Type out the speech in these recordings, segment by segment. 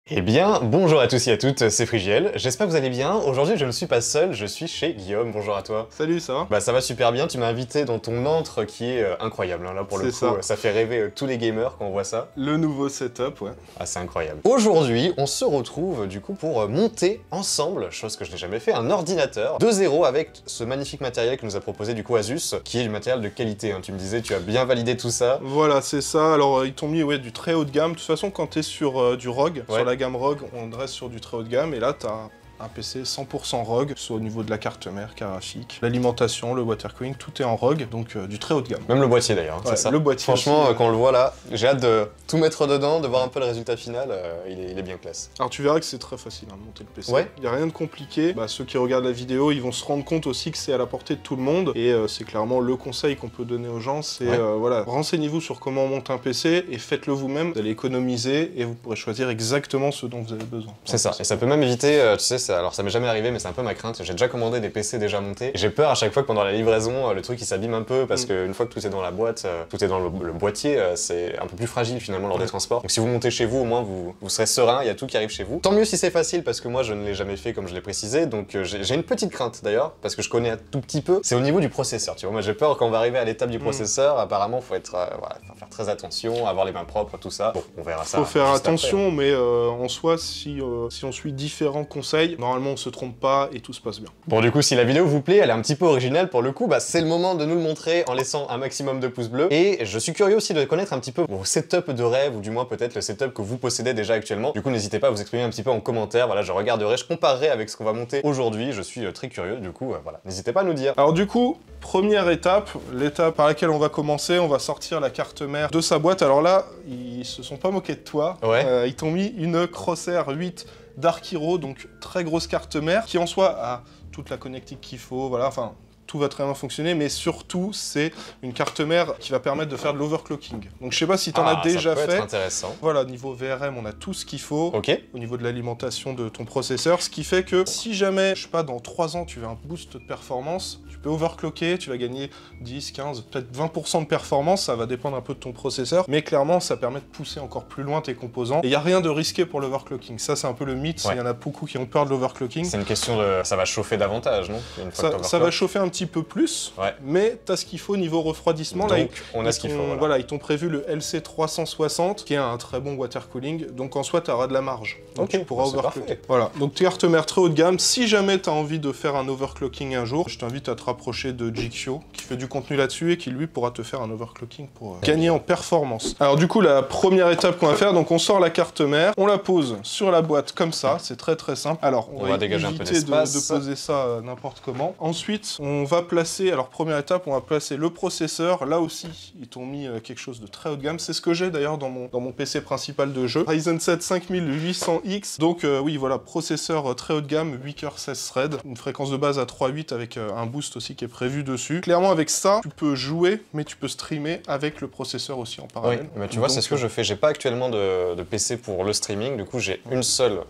Eh bien, bonjour à tous et à toutes, c'est Frigiel, j'espère que vous allez bien. Aujourd'hui je ne suis pas seul, je suis chez Guillaume, bonjour à toi. Salut, ça va? Bah ça va super bien, tu m'as invité dans ton antre qui est incroyable, hein. Là pour le coup, ça fait rêver tous les gamers quand on voit ça. Le nouveau setup, ouais. Ah c'est incroyable. Aujourd'hui, on se retrouve du coup pour monter ensemble, chose que je n'ai jamais fait, un ordinateur de zéro avec ce magnifique matériel que nous a proposé du coup Asus, qui est du matériel de qualité, hein. Tu me disais, tu as bien validé tout ça. Voilà, c'est ça, alors ils t'ont mis du très haut de gamme. De toute façon, quand t'es sur du ROG, sur la gamme ROG, on reste sur du très haut de gamme, et là t'as un PC 100% ROG, soit au niveau de la carte mère, graphique, l'alimentation, le water cooling, tout est en ROG, donc du très haut de gamme. Même le boîtier d'ailleurs, c'est ça. Le boîtier franchement, aussi, quand on le voit là, j'ai hâte de tout mettre dedans, de voir un peu le résultat final, il est bien classe. Alors tu verras que c'est très facile à monter le PC. Ouais. Il n'y a rien de compliqué. Ceux qui regardent la vidéo, ils vont se rendre compte aussi que c'est à la portée de tout le monde, et c'est clairement le conseil qu'on peut donner aux gens, c'est voilà, renseignez-vous sur comment on monte un PC et faites-le vous-même. Vous allez économiser et vous pourrez choisir exactement ce dont vous avez besoin. C'est ça, et ça peut même éviter, tu sais, alors ça m'est jamais arrivé, mais c'est un peu ma crainte. J'ai déjà commandé des PC déjà montés. J'ai peur à chaque fois que pendant la livraison, le truc il s'abîme un peu parce qu'une fois que tout est dans la boîte, tout est dans le boîtier, c'est un peu plus fragile finalement lors des transports. Donc si vous montez chez vous, au moins vous serez serein, il y a tout qui arrive chez vous. Tant mieux si c'est facile parce que moi je ne l'ai jamais fait comme je l'ai précisé, donc j'ai une petite crainte d'ailleurs, parce que je connais un tout petit peu, c'est au niveau du processeur, tu vois. Moi j'ai peur quand on va arriver à l'étape du processeur, apparemment faut être, voilà, faut faire très attention, avoir les mains propres, tout ça. Bon, on verra ça. Faut faire attention, mais en soi, si on suit différents conseils, normalement on se trompe pas et tout se passe bien. Bon du coup, si la vidéo vous plaît, elle est un petit peu originale pour le coup, c'est le moment de nous le montrer en laissant un maximum de pouces bleus. Et je suis curieux aussi de connaître un petit peu vos setups de rêve, ou du moins peut-être le setup que vous possédez déjà actuellement. Du coup, n'hésitez pas à vous exprimer un petit peu en commentaire, voilà, je regarderai, je comparerai avec ce qu'on va monter aujourd'hui, je suis très curieux, du coup, voilà, n'hésitez pas à nous dire. Alors du coup, première étape, l'étape par laquelle on va commencer, on va sortir la carte mère de sa boîte. Alors là, ils se sont pas moqués de toi, ils t'ont mis une Crosshair 8 Dark Hero, donc très grosse carte mère, qui en soi a toute la connectique qu'il faut, voilà, enfin, tout va très bien fonctionner, mais surtout, c'est une carte mère qui va permettre de faire de l'overclocking. Donc je sais pas si t'en as déjà fait. Ça peut être intéressant. Voilà, niveau VRM, on a tout ce qu'il faut. Ok. Au niveau de l'alimentation de ton processeur, ce qui fait que si jamais, je sais pas, dans 3 ans, tu veux un boost de performance, tu peux overclocker, tu vas gagner 10, 15, peut-être 20% de performance, ça va dépendre un peu de ton processeur, mais clairement, ça permet de pousser encore plus loin tes composants. Et il n'y a rien de risqué pour l'overclocking. Ça, c'est un peu le mythe, il y en a beaucoup qui ont peur de l'overclocking. C'est une question de... ça va chauffer davantage, non? Ça va chauffer un petit peu plus, mais t'as ce qu'il faut niveau refroidissement. Donc, là, on a ce qu'il faut, voilà, ils t'ont prévu le LC360, qui est un très bon water cooling, donc en soi, t'auras de la marge. Donc tu pourras overclocker. Voilà, donc carte mère très haut de gamme. Si jamais t'as envie de faire un overclocking un jour, je t'invite à te rapprocher de Jixio, qui fait du contenu là-dessus et qui lui pourra te faire un overclocking pour gagner en performance. Alors du coup, la première étape qu'on va faire, donc on sort la carte mère, on la pose sur la boîte comme ça, c'est très très simple. Alors on va dégager un peu éviter d'espace, de poser ça n'importe comment. Ensuite, on va placer, alors première étape, on va placer le processeur. Là aussi, ils t'ont mis quelque chose de très haut de gamme. C'est ce que j'ai d'ailleurs dans mon PC principal de jeu. Ryzen 7 5800X. Donc oui, voilà, processeur très haut de gamme, 8 cœurs 16 threads, une fréquence de base à 3.8 avec un boost aussi qui est prévu dessus. Clairement, avec ça, tu peux jouer, mais tu peux streamer avec le processeur aussi en parallèle. Oui, mais tu vois, c'est ce que je fais. J'ai pas actuellement de PC pour le streaming, du coup j'ai une seule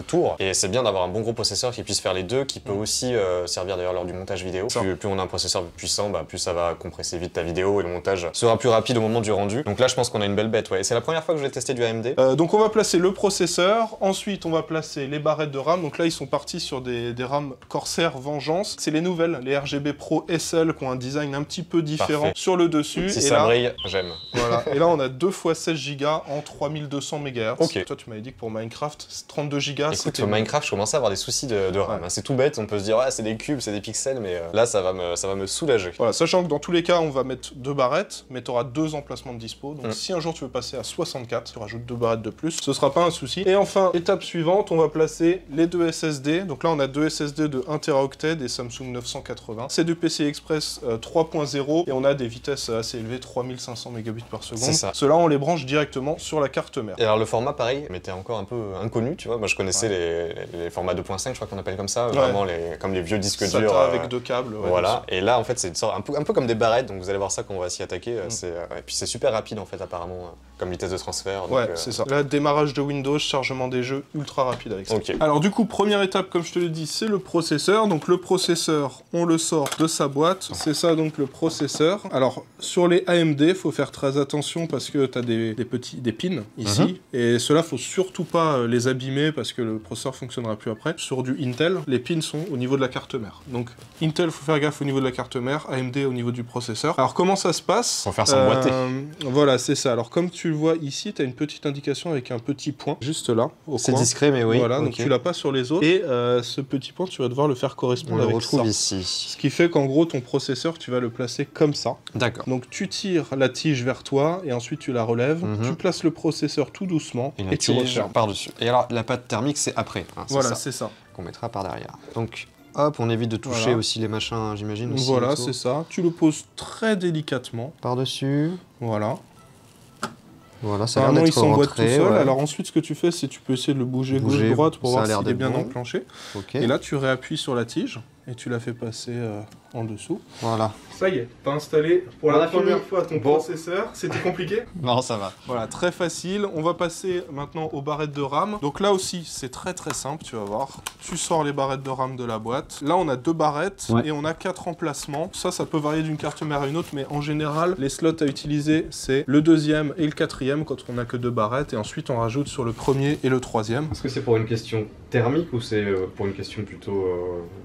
tour, et c'est bien d'avoir un bon gros processeur qui puisse faire les deux, qui peut aussi servir d'ailleurs lors du montage vidéo. Plus on a un processeur puissant, plus ça va compresser vite ta vidéo et le montage sera plus rapide au moment du rendu. Donc là, je pense qu'on a une belle bête, et c'est la première fois que je vais tester du AMD. Donc on va placer le processeur, ensuite on va placer les barrettes de RAM. Donc là, ils sont partis sur des RAM Corsair Vengeance. C'est les nouvelles, les RGB Pro SL, qui ont un design un petit peu différent sur le dessus. Si ça brille, j'aime. Voilà, et là on a 2 x 16 Go en 3200 MHz. Ok. Toi, tu m'avais dit que pour Minecraft, 32 Go. Écoute, pour Minecraft, je commençais à avoir des soucis de RAM. C'est tout bête, on peut se dire, c'est des cubes, c'est des pixels, mais là, ça va me soulager. Voilà, sachant que dans tous les cas, on va mettre 2 barrettes, mais tu auras 2 emplacements de dispo. Donc si un jour tu veux passer à 64, tu rajoutes 2 barrettes de plus, ce sera pas un souci. Et enfin, étape suivante, on va placer les 2 SSD. Donc là, on a 2 SSD de 1 Teraoctet des Samsung 980. C'est du PCI Express 3.0 et on a des vitesses assez élevées, 3500 Mbps par seconde. Ceux-là, on les branche directement sur la carte mère. Et alors le format, pareil, m'était encore un peu inconnu, tu vois. Moi, je connaissais les formats 2.5, je crois qu'on appelle comme ça, vraiment comme les vieux disques durs. SATA avec 2 câbles. câble. Ouais, voilà, et là en fait c'est une sorte, un peu comme des barrettes, donc vous allez voir ça quand on va s'y attaquer. Et puis c'est super rapide en fait apparemment, comme vitesse de transfert. Donc, ouais, c'est ça. Là, démarrage de Windows, chargement des jeux ultra rapide avec ça. Okay. Alors du coup, première étape, comme je te l'ai dit, c'est le processeur. Donc le processeur, on le sort de sa boîte. C'est ça donc le processeur. Alors sur les AMD, faut faire très attention parce que tu as des pins ici. Et ceux-là, faut surtout pas les abîmer parce que le processeur fonctionnera plus après. Sur du Intel, les pins sont au niveau de la carte mère. Donc Intel, faut faire gaffe au niveau de la carte mère, AMD au niveau du processeur. Alors comment ça se passe? Faut faire s'emboîter. Voilà, c'est ça. Alors comme tu le vois ici, tu as une petite indication avec un petit point juste là au coin. C'est discret mais oui. Voilà, donc tu l'as pas sur les autres. Et ce petit point, tu vas devoir le faire correspondre avec ça. Ici. Ce qui fait qu'en gros, ton processeur, tu vas le placer comme ça. D'accord. Donc tu tires la tige vers toi et ensuite tu la relèves. Tu places le processeur tout doucement et tu refermes par-dessus. Et alors la pâte thermique, c'est après. Hein, voilà, c'est ça. Qu'on mettra par derrière. Donc hop, on évite de toucher aussi les machins, j'imagine. Voilà, c'est ça. Tu le poses très délicatement. Par-dessus. Voilà. Voilà, ça a l'air d'être il s'emboîte tout seul. Ouais. Alors ensuite, ce que tu fais, c'est tu peux essayer de le bouger gauche-droite pour voir s'il est bien enclenché. Okay. Et là, tu réappuies sur la tige et tu la fais passer en dessous. Voilà. Ça y est, t'as installé pour la première fois ton processeur. C'était compliqué? Non, ça va. Voilà, très facile. On va passer maintenant aux barrettes de RAM. Donc là aussi, c'est très très simple, tu vas voir. Tu sors les barrettes de RAM de la boîte. Là, on a 2 barrettes et on a 4 emplacements. Ça peut varier d'une carte mère à une autre, mais en général, les slots à utiliser, c'est le 2e et le 4e quand on n'a que 2 barrettes. Et ensuite, on rajoute sur le 1er et le 3e. Est-ce que c'est pour une question thermique ou c'est pour une question plutôt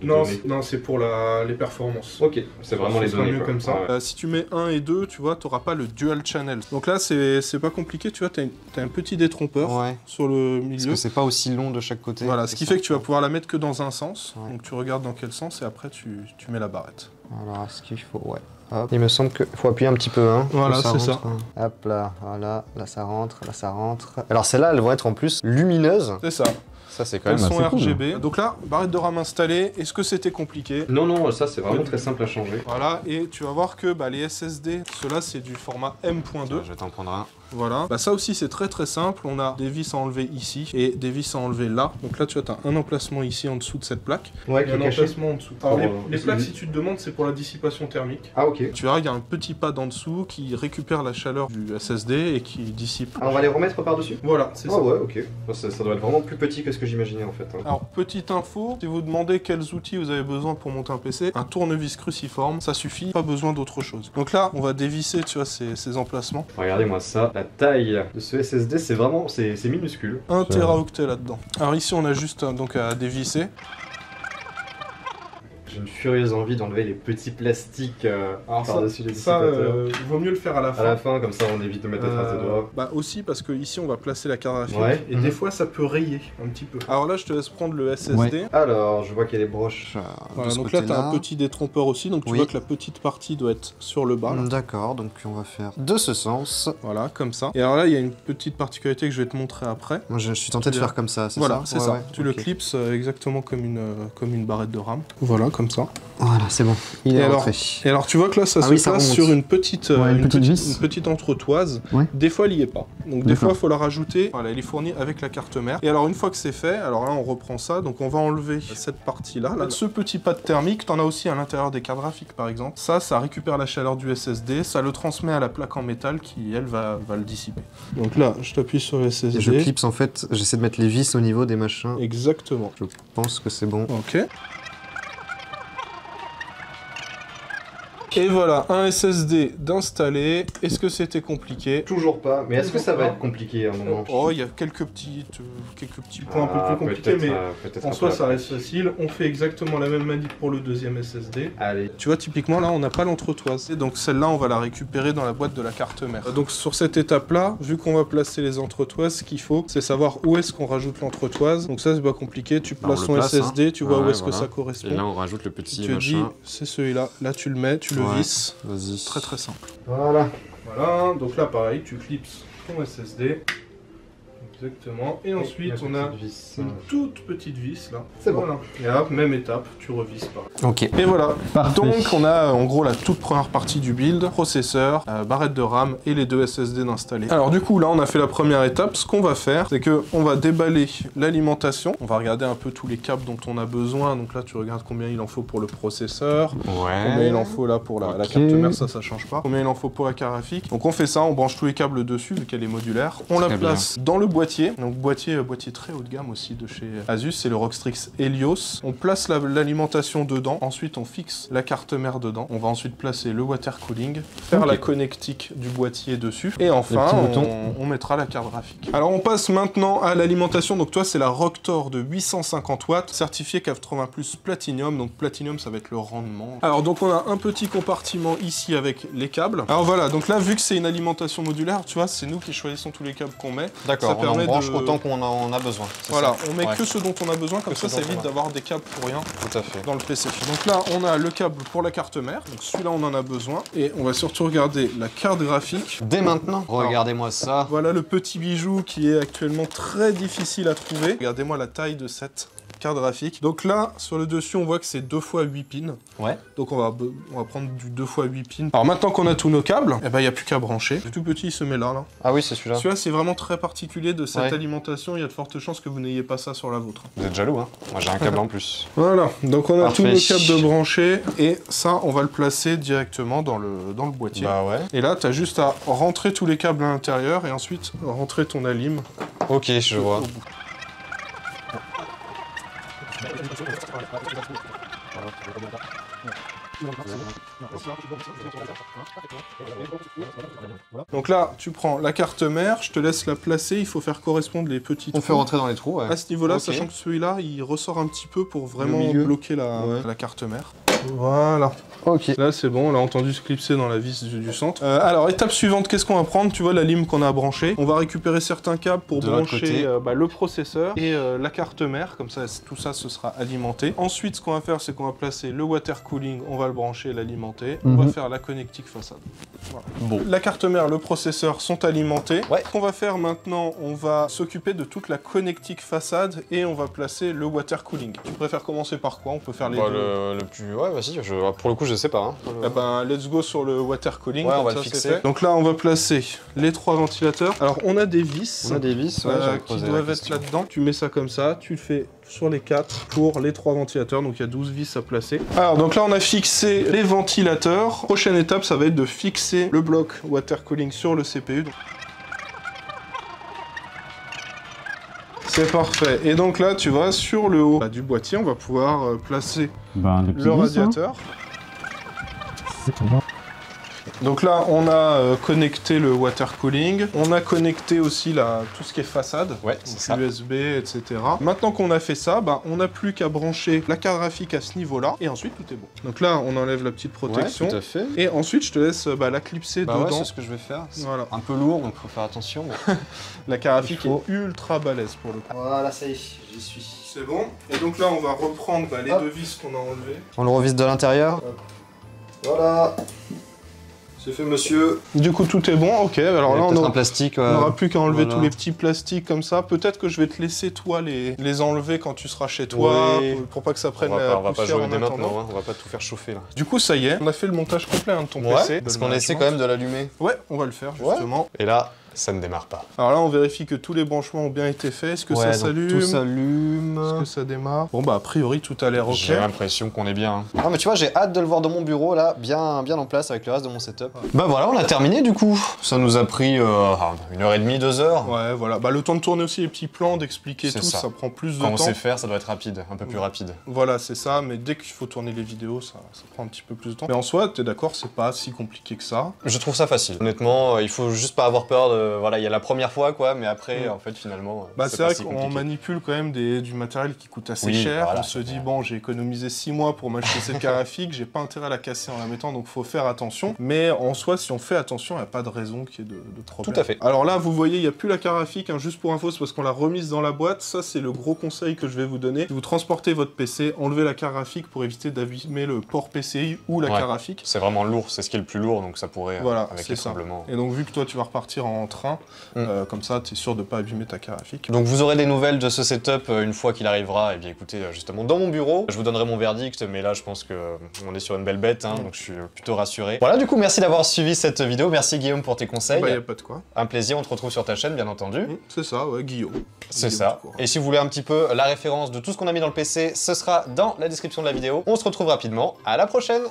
de données? Non, c'est pour les performances. Ok, c'est vraiment les données. Mieux quoi. comme ça. Ouais. Si tu mets 1 et 2, tu vois, tu n'auras pas le dual channel. Donc là, c'est pas compliqué, tu vois, tu as un petit détrompeur sur le milieu. Parce que c'est pas aussi long de chaque côté. Voilà, ce qui fait que tu vas pouvoir la mettre que dans un sens. Donc tu regardes dans quel sens et après tu mets la barrette. Voilà, ce qu'il faut, Hop. Il me semble qu'il faut appuyer un petit peu, hein. Voilà, c'est ça. Hop là, voilà, là ça rentre, là ça rentre. Alors celles-là, elles vont être en plus lumineuses. C'est ça. Ça, c'est quand même assez cool. Elles sont RGB. Cool. Donc là, barrette de RAM installée. Est-ce que c'était compliqué? Non, ça c'est vraiment très simple à changer. Voilà, et tu vas voir que les SSD, ceux-là c'est du format M.2. Je vais t'en prendre un. Voilà, ça aussi c'est très très simple, on a des vis à enlever ici et des vis à enlever là. Donc là tu vois, tu as un emplacement ici en dessous de cette plaque et un emplacement en dessous. Alors les plaques, si tu te demandes, c'est pour la dissipation thermique. Ah ok. Tu verras, il y a un petit pad en dessous qui récupère la chaleur du SSD et qui dissipe. Ah, on va les remettre par-dessus? Voilà, c'est ça. Ah ouais, ok. Ça doit être vraiment plus petit que ce que j'imaginais en fait. Hein. Alors petite info, si vous demandez quels outils vous avez besoin pour monter un PC, un tournevis cruciforme, ça suffit, pas besoin d'autre chose. Donc là, on va dévisser, tu vois, ces emplacements. Regardez-moi ça, la taille de ce SSD, c'est vraiment, c'est minuscule. 1 Teraoctet là-dedans. Alors ici, on a juste donc à dévisser. J'ai une furieuse envie d'enlever les petits plastiques par-dessus les dissipateurs. Il vaut mieux le faire à la fin. À la fin, comme ça on évite de mettre des traces de doigts. Aussi parce que ici on va placer la carte graphique et des fois ça peut rayer un petit peu. Alors là je te laisse prendre le SSD. Alors je vois qu'il y a des broches. Voilà, donc là tu as un petit détrompeur aussi, donc tu vois que la petite partie doit être sur le bas. D'accord, donc on va faire de ce sens. Voilà, comme ça. Et alors là il y a une petite particularité que je vais te montrer après. Moi je suis tenté de faire comme ça, c'est ça? Voilà, c'est ça. Tu le clipses exactement comme une barrette de RAM. Voilà, comme ça. Voilà, c'est bon. Il est rentré. Et alors tu vois que là ça se place sur une petite entretoise. Des fois elle y est pas. Donc des fois il faut la rajouter. Voilà, elle est fournie avec la carte mère. Et alors une fois que c'est fait, alors là on reprend ça. Donc on va enlever cette partie là. Ce petit pad thermique, t'en as aussi à l'intérieur des cartes graphiques par exemple. Ça récupère la chaleur du SSD, ça le transmet à la plaque en métal qui elle va le dissiper. Donc là je t'appuie sur le SSD. Et je clipse en fait, j'essaie de mettre les vis au niveau des machins. Exactement. Je pense que c'est bon. Ok. Et voilà, un SSD d'installer. Est-ce que c'était compliqué? Toujours pas, mais est-ce que ça va être compliqué à un moment? Oh, il y a quelques petits points un peu plus compliqués, mais en soi ça reste facile. On fait exactement la même manip pour le deuxième SSD. Allez. Tu vois, typiquement là, on n'a pas l'entretoise. Donc celle-là, on va la récupérer dans la boîte de la carte mère. Donc sur cette étape-là, vu qu'on va placer les entretoises, ce qu'il faut, c'est savoir où est-ce qu'on rajoute l'entretoise. Donc ça, c'est pas compliqué. Tu places ton SSD, tu vois où est-ce que ça correspond. Et là, on rajoute le petit tu machin. te dis, c'est celui-là. Là, tu le mets, tu le vis. Vas-y. Très très simple. Voilà. Voilà, donc là pareil, tu clipses ton SSD. Exactement. Et ensuite, on a une toute petite vis là. C'est bon. Voilà. Et hop, même étape, tu revises pas. Ok. Et voilà. Parfait. Donc, on a en gros la toute première partie du build, processeur, barrette de RAM et les 2 SSD d'installer. Alors du coup, là, on a fait la première étape. Ce qu'on va faire, c'est que on va déballer l'alimentation. On va regarder un peu tous les câbles dont on a besoin. Donc là, tu regardes combien il en faut pour le processeur. Combien il en faut là pour la carte mère, ça change pas. Combien il en faut pour la carte graphique. Donc on fait ça, on branche tous les câbles dessus vu qu'elle est modulaire. On la place dans le boîtier. Donc boîtier très haut de gamme aussi de chez Asus, c'est le Rockstrix Helios. On place l'alimentation dedans. Ensuite on fixe la carte mère dedans. On va ensuite placer le water cooling, faire la connectique du boîtier dessus. Et enfin on mettra la carte graphique. Alors on passe maintenant à l'alimentation. Donc toi c'est la Rocktor de 850 watts, certifiée 80 plus Platinum. Donc Platinum ça va être le rendement. Alors donc on a un petit compartiment ici avec les câbles. Alors voilà, donc là vu que c'est une alimentation modulaire, tu vois, c'est nous qui choisissons tous les câbles qu'on met. D'accord, on en branche autant qu'on en a besoin. Voilà, on met que ce dont on a besoin, comme ça évite d'avoir des câbles pour rien dans le PC. Donc là on a le câble pour la carte mère, donc celui-là on en a besoin. Et on va surtout regarder la carte graphique. Dès maintenant, regardez-moi ça. Voilà le petit bijou qui est actuellement très difficile à trouver. Regardez-moi la taille de cette carte graphique. Donc là, sur le dessus, on voit que c'est 2 x 8 pins. Ouais. Donc on va prendre du 2 x 8 pins. Alors maintenant qu'on a tous nos câbles, il n'y a plus qu'à brancher. Le tout petit, il se met là. Ah oui, c'est celui-là. Celui-là, c'est vraiment très particulier de cette alimentation. Il y a de fortes chances que vous n'ayez pas ça sur la vôtre. Vous êtes jaloux, hein? Moi, j'ai un câble en plus. Voilà. Donc on a tous nos câbles de brancher. Et ça, on va le placer directement dans le boîtier. Bah ouais. Et là, tu as juste à rentrer tous les câbles à l'intérieur et ensuite rentrer ton alim. Ok, je vois. Donc là, tu prends la carte mère, je te laisse la placer, il faut faire correspondre les petits trous. On fait rentrer dans les trous, ouais. À ce niveau-là, sachant que celui-là, il ressort un petit peu pour vraiment bloquer la carte mère. Voilà. Ok. Là, c'est bon, on l'a entendu se clipser dans la vis du centre. Alors, étape suivante, qu'est-ce qu'on va prendre? Tu vois la lime qu'on a branchée. On va récupérer certains câbles pour brancher le processeur et la carte mère. Comme ça, tout ça, ce sera alimenté. Ensuite, ce qu'on va faire, c'est qu'on va placer le water cooling, on va le brancher et l'alimenter. On va faire la connectique façade. Voilà. Bon. La carte mère, le processeur sont alimentés. Ouais. Ce qu'on va faire maintenant, on va s'occuper de toute la connectique façade et on va placer le water cooling. Tu préfères commencer par quoi? On peut faire les deux. Le plus... Ouais, vas-y, pour le coup, je sais pas. Hein. Eh ben, let's go sur le water cooling. Ouais, on va le fixer. Donc là, on va placer les 3 ventilateurs. Alors, on a des vis. On a des vis, qui doivent être là-dedans. Tu mets ça comme ça, tu le fais sur les 4 pour les 3 ventilateurs. Donc, il y a 12 vis à placer. Alors, donc là, on a fixé les ventilateurs. Prochaine étape, ça va être de fixer le bloc water cooling sur le CPU. C'est parfait. Et donc là, tu vois, sur le haut du boîtier, on va pouvoir placer le radiateur. Donc là, on a connecté le water cooling, on a connecté aussi tout ce qui est façade, USB, etc. Maintenant qu'on a fait ça, on n'a plus qu'à brancher la carte graphique à ce niveau-là, et ensuite tout est bon. Donc là, on enlève la petite protection, tout à fait. Et ensuite je te laisse la clipser dedans. Ouais, c'est ce que je vais faire. Voilà. Un peu lourd, donc faut faire attention. Mais... la carte graphique est ultra balèze pour le coup. Voilà, ça y est, j'y suis. C'est bon. Et donc là, on va reprendre les 2 vis qu'on a enlevées. On le revisse de l'intérieur. Voilà. C'est fait, monsieur. Du coup, tout est bon. Ok, alors là, on n'aura plus qu'à enlever tous les petits plastiques comme ça. Peut-être que je vais te laisser, toi, les enlever quand tu seras chez toi, pour pas que ça prenne la poussière. On va pas jouer dès maintenant, hein. On va pas tout faire chauffer, là. Du coup, ça y est, on a fait le montage complet de ton PC. Parce qu'on essaie quand même de l'allumer. Ouais, on va le faire, justement. Et là... ça ne démarre pas. Alors là, on vérifie que tous les branchements ont bien été faits. Est-ce que ça s'allume? Tout s'allume. Est-ce que ça démarre? Bon, a priori, tout a l'air ok. J'ai l'impression qu'on est bien. Non, mais tu vois, j'ai hâte de le voir dans mon bureau, là, bien en place avec le reste de mon setup. Bah voilà, on a terminé, du coup. Ça nous a pris 1h30, 2 heures. Ouais, voilà. Le temps de tourner aussi les petits plans, d'expliquer tout, ça prend plus de temps. Quand on sait faire, ça doit être rapide, un peu plus rapide. Voilà, c'est ça. Mais dès qu'il faut tourner les vidéos, ça prend un petit peu plus de temps. Mais en soi, t'es d'accord, c'est pas si compliqué que ça. Je trouve ça facile. Honnêtement, il faut juste pas avoir peur de... Voilà, il y a la première fois quoi, mais après en fait finalement c'est vrai qu'on manipule quand même du matériel qui coûte assez cher. Voilà, on se dit bon, j'ai économisé 6 mois pour m'acheter cette carte graphique, j'ai pas intérêt à la casser en la mettant, donc faut faire attention. Mais en soi, si on fait attention, il n'y a pas de raison qu'il y ait de problème. Tout à fait. Alors là, vous voyez, il n'y a plus la carte graphique, juste pour info, c'est parce qu'on l'a remise dans la boîte. Ça, c'est le gros conseil que je vais vous donner. Vous transportez votre PC, enlevez la carte graphique pour éviter d'abîmer le port PCI ou la carte graphique. C'est vraiment lourd, c'est ce qui est le plus lourd, donc ça pourrait avec les tremblements. Et donc vu que toi tu vas repartir en train. Comme ça, tu es sûr de pas abîmer ta carte graphique. Donc vous aurez des nouvelles de ce setup une fois qu'il arrivera. Et bien écoutez, justement dans mon bureau, je vous donnerai mon verdict, mais là je pense que on est sur une belle bête, hein, donc je suis plutôt rassuré. Voilà, du coup merci d'avoir suivi cette vidéo. Merci Guillaume pour tes conseils. Bah y a pas de quoi. Un plaisir, on te retrouve sur ta chaîne bien entendu. C'est ça, ouais, Guillaume. C'est ça. Et si vous voulez un petit peu la référence de tout ce qu'on a mis dans le PC, ce sera dans la description de la vidéo. On se retrouve rapidement, à la prochaine.